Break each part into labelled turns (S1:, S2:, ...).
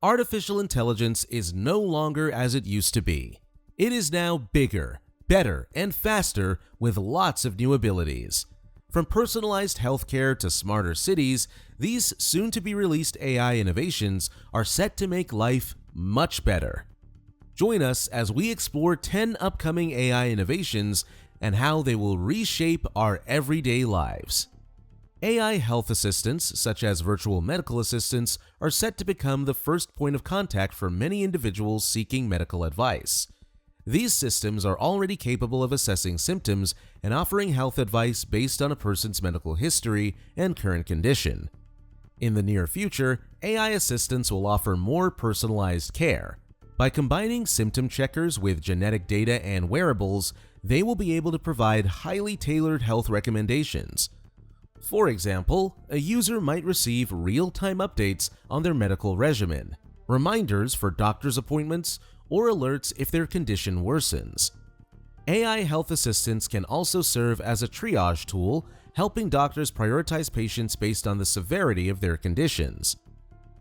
S1: Artificial intelligence is no longer as it used to be. It is now bigger, better, and faster with lots of new abilities. From personalized healthcare to smarter cities, these soon-to-be-released AI innovations are set to make life much better. Join us as we explore 10 upcoming AI innovations and how they will reshape our everyday lives. AI health assistants, such as virtual medical assistants, are set to become the first point of contact for many individuals seeking medical advice. These systems are already capable of assessing symptoms and offering health advice based on a person's medical history and current condition. In the near future, AI assistants will offer more personalized care. By combining symptom checkers with genetic data and wearables, they will be able to provide highly tailored health recommendations. For example, a user might receive real-time updates on their medical regimen, reminders for doctor's appointments, or alerts if their condition worsens. AI health assistants can also serve as a triage tool, helping doctors prioritize patients based on the severity of their conditions.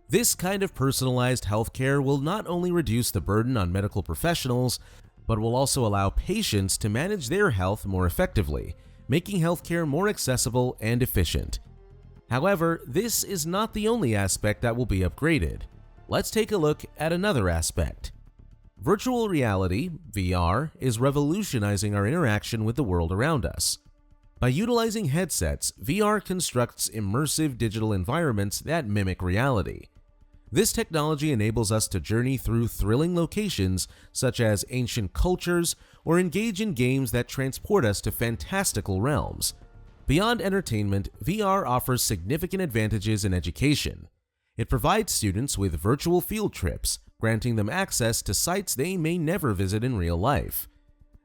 S1: This kind of personalized healthcare will not only reduce the burden on medical professionals, but will also allow patients to manage their health more effectively, making healthcare more accessible and efficient. However, this is not the only aspect that will be upgraded. Let's take a look at another aspect. Virtual reality, VR, is revolutionizing our interaction with the world around us. By utilizing headsets, VR constructs immersive digital environments that mimic reality. This technology enables us to journey through thrilling locations such as ancient cultures or engage in games that transport us to fantastical realms. Beyond entertainment, VR offers significant advantages in education. It provides students with virtual field trips, granting them access to sites they may never visit in real life.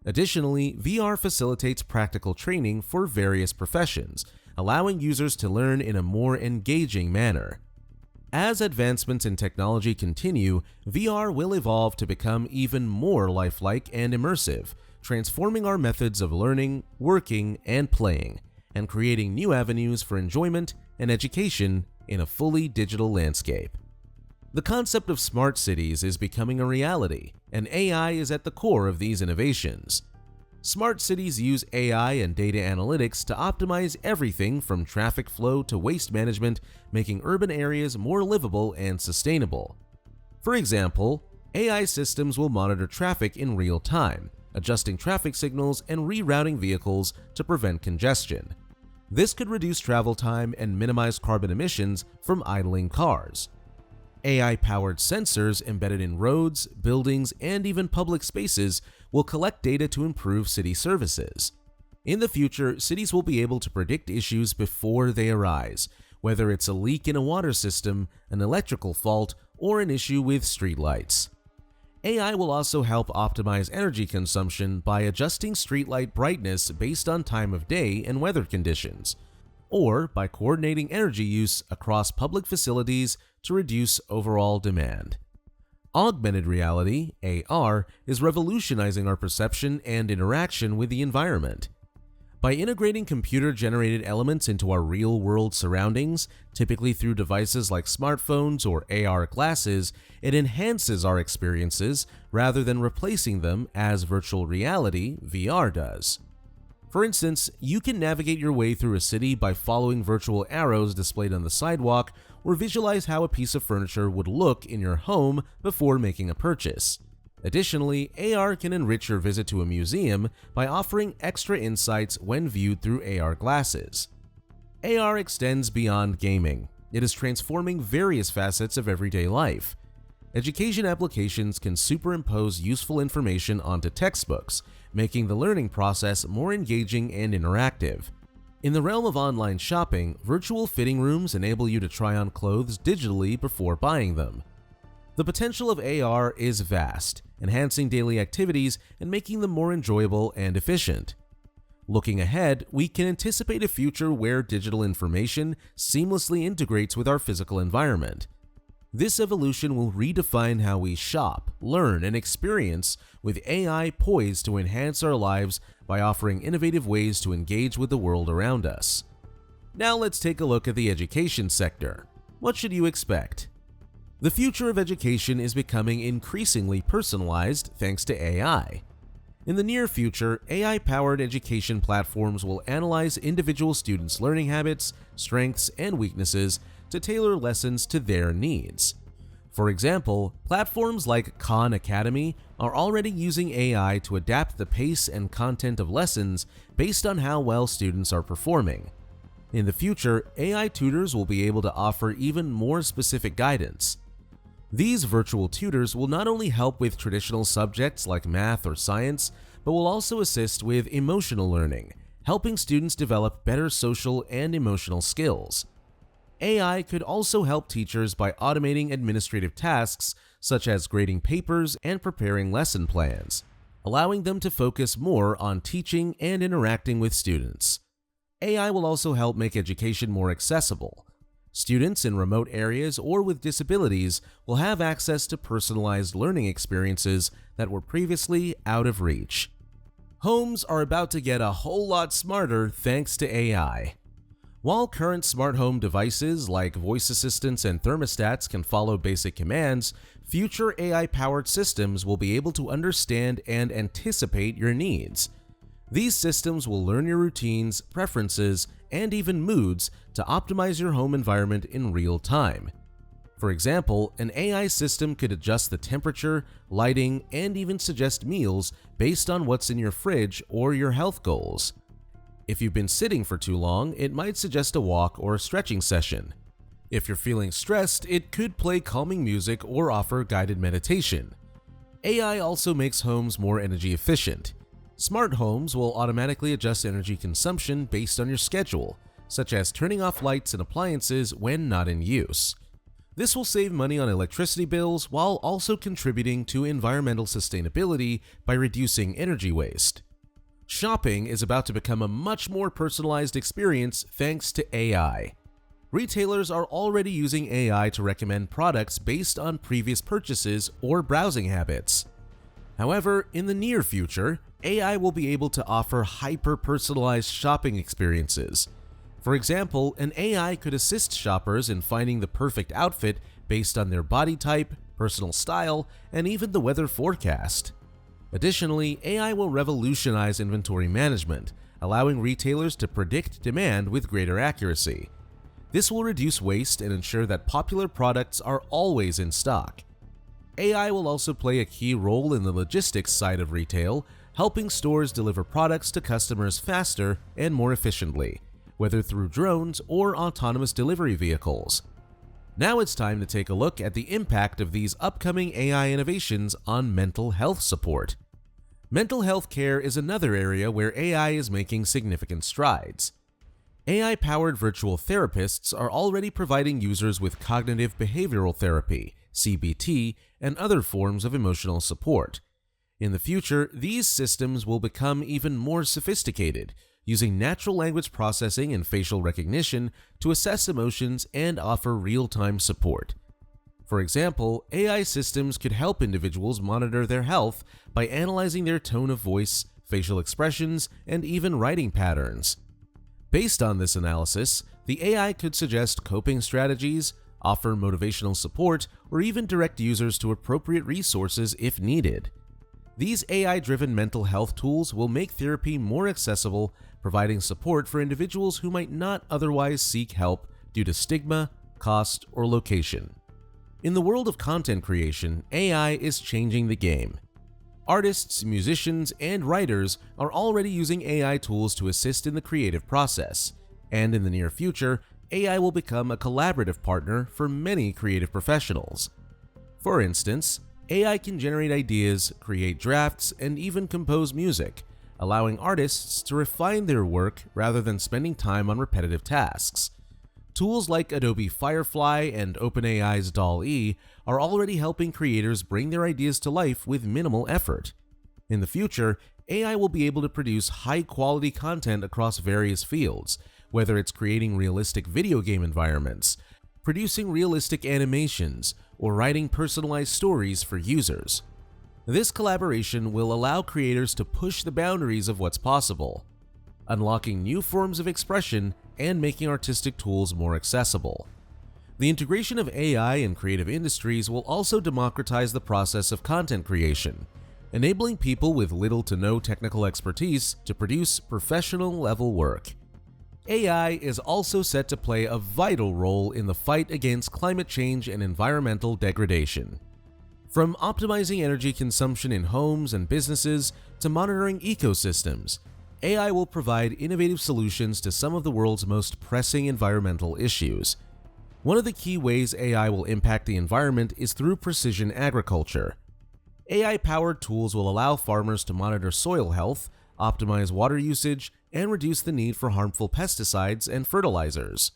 S1: Additionally, VR facilitates practical training for various professions, allowing users to learn in a more engaging manner. As advancements in technology continue, VR will evolve to become even more lifelike and immersive, transforming our methods of learning, working, and playing, and creating new avenues for enjoyment and education in a fully digital landscape. The concept of smart cities is becoming a reality, and AI is at the core of these innovations. Smart cities use AI and data analytics to optimize everything from traffic flow to waste management, making urban areas more livable and sustainable. For example, AI systems will monitor traffic in real time, adjusting traffic signals and rerouting vehicles to prevent congestion. This could reduce travel time and minimize carbon emissions from idling cars. AI-powered sensors embedded in roads, buildings, and even public spaces will collect data to improve city services. In the future, cities will be able to predict issues before they arise, whether it's a leak in a water system, an electrical fault, or an issue with streetlights. AI will also help optimize energy consumption by adjusting streetlight brightness based on time of day and weather conditions, or by coordinating energy use across public facilities to reduce overall demand. Augmented reality, AR, is revolutionizing our perception and interaction with the environment. By integrating computer-generated elements into our real-world surroundings, typically through devices like smartphones or AR glasses, it enhances our experiences rather than replacing them as virtual reality, VR, does. For instance, you can navigate your way through a city by following virtual arrows displayed on the sidewalk or visualize how a piece of furniture would look in your home before making a purchase. Additionally, AR can enrich your visit to a museum by offering extra insights when viewed through AR glasses. AR extends beyond gaming. It is transforming various facets of everyday life. Education applications can superimpose useful information onto textbooks, making the learning process more engaging and interactive. In the realm of online shopping, virtual fitting rooms enable you to try on clothes digitally before buying them. The potential of AR is vast, enhancing daily activities and making them more enjoyable and efficient. Looking ahead, we can anticipate a future where digital information seamlessly integrates with our physical environment. This evolution will redefine how we shop, learn, and experience, with AI poised to enhance our lives by offering innovative ways to engage with the world around us. Now let's take a look at the education sector. What should you expect? The future of education is becoming increasingly personalized thanks to AI. In the near future, AI-powered education platforms will analyze individual students' learning habits, strengths, and weaknesses to tailor lessons to their needs. For example, platforms like Khan Academy are already using AI to adapt the pace and content of lessons based on how well students are performing. In the future, AI tutors will be able to offer even more specific guidance. These virtual tutors will not only help with traditional subjects like math or science, but will also assist with emotional learning, helping students develop better social and emotional skills. AI could also help teachers by automating administrative tasks such as grading papers and preparing lesson plans, allowing them to focus more on teaching and interacting with students. AI will also help make education more accessible. Students in remote areas or with disabilities will have access to personalized learning experiences that were previously out of reach. Homes are about to get a whole lot smarter thanks to AI. While current smart home devices like voice assistants and thermostats can follow basic commands, future AI-powered systems will be able to understand and anticipate your needs. These systems will learn your routines, preferences, and even moods to optimize your home environment in real time. For example, an AI system could adjust the temperature, lighting, and even suggest meals based on what's in your fridge or your health goals. If you've been sitting for too long, it might suggest a walk or a stretching session. If you're feeling stressed, it could play calming music or offer guided meditation. AI also makes homes more energy efficient. Smart homes will automatically adjust energy consumption based on your schedule, such as turning off lights and appliances when not in use. This will save money on electricity bills while also contributing to environmental sustainability by reducing energy waste. Shopping is about to become a much more personalized experience thanks to AI. Retailers are already using AI to recommend products based on previous purchases or browsing habits. However, in the near future, AI will be able to offer hyper-personalized shopping experiences. For example, an AI could assist shoppers in finding the perfect outfit based on their body type, personal style, and even the weather forecast. Additionally, AI will revolutionize inventory management, allowing retailers to predict demand with greater accuracy. This will reduce waste and ensure that popular products are always in stock. AI will also play a key role in the logistics side of retail, helping stores deliver products to customers faster and more efficiently, whether through drones or autonomous delivery vehicles. Now it's time to take a look at the impact of these upcoming AI innovations on mental health support. Mental health care is another area where AI is making significant strides. AI-powered virtual therapists are already providing users with cognitive behavioral therapy, CBT, and other forms of emotional support. In the future, these systems will become even more sophisticated, using natural language processing and facial recognition to assess emotions and offer real-time support. For example, AI systems could help individuals monitor their health by analyzing their tone of voice, facial expressions, and even writing patterns. Based on this analysis, the AI could suggest coping strategies, offer motivational support, or even direct users to appropriate resources if needed. These AI-driven mental health tools will make therapy more accessible, providing support for individuals who might not otherwise seek help due to stigma, cost, or location. In the world of content creation, AI is changing the game. Artists, musicians, and writers are already using AI tools to assist in the creative process, and in the near future, AI will become a collaborative partner for many creative professionals. For instance, AI can generate ideas, create drafts, and even compose music, allowing artists to refine their work rather than spending time on repetitive tasks. Tools like Adobe Firefly and OpenAI's DALL-E are already helping creators bring their ideas to life with minimal effort. In the future, AI will be able to produce high-quality content across various fields, whether it's creating realistic video game environments, producing realistic animations, or writing personalized stories for users. This collaboration will allow creators to push the boundaries of what's possible, unlocking new forms of expression and making artistic tools more accessible. The integration of AI in creative industries will also democratize the process of content creation, enabling people with little to no technical expertise to produce professional-level work. AI is also set to play a vital role in the fight against climate change and environmental degradation. From optimizing energy consumption in homes and businesses to monitoring ecosystems, AI will provide innovative solutions to some of the world's most pressing environmental issues. One of the key ways AI will impact the environment is through precision agriculture. AI-powered tools will allow farmers to monitor soil health, optimize water usage, and reduce the need for harmful pesticides and fertilizers.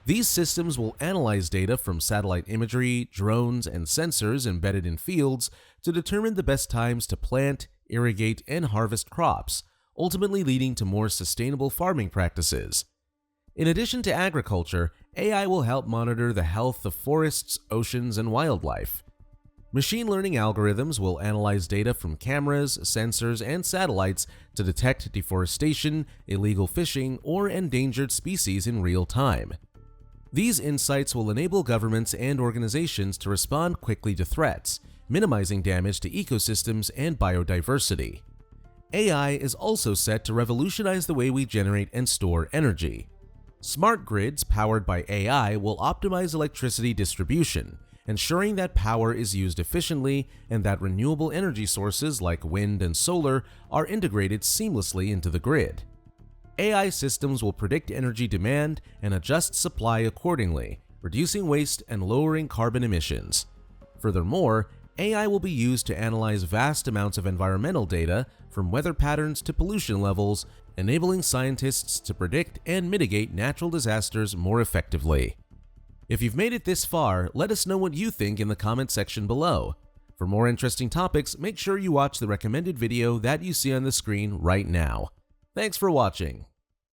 S1: These systems will analyze data from satellite imagery, drones, and sensors embedded in fields to determine the best times to plant, irrigate, and harvest crops, ultimately leading to more sustainable farming practices. In addition to agriculture, AI will help monitor the health of forests, oceans, and wildlife. Machine learning algorithms will analyze data from cameras, sensors, and satellites to detect deforestation, illegal fishing, or endangered species in real time. These insights will enable governments and organizations to respond quickly to threats, minimizing damage to ecosystems and biodiversity. AI is also set to revolutionize the way we generate and store energy. Smart grids powered by AI will optimize electricity distribution, ensuring that power is used efficiently and that renewable energy sources like wind and solar are integrated seamlessly into the grid. AI systems will predict energy demand and adjust supply accordingly, reducing waste and lowering carbon emissions. Furthermore, AI will be used to analyze vast amounts of environmental data, from weather patterns to pollution levels, enabling scientists to predict and mitigate natural disasters more effectively. If you've made it this far, let us know what you think in the comment section below. For more interesting topics, make sure you watch the recommended video that you see on the screen right now. Thanks for watching.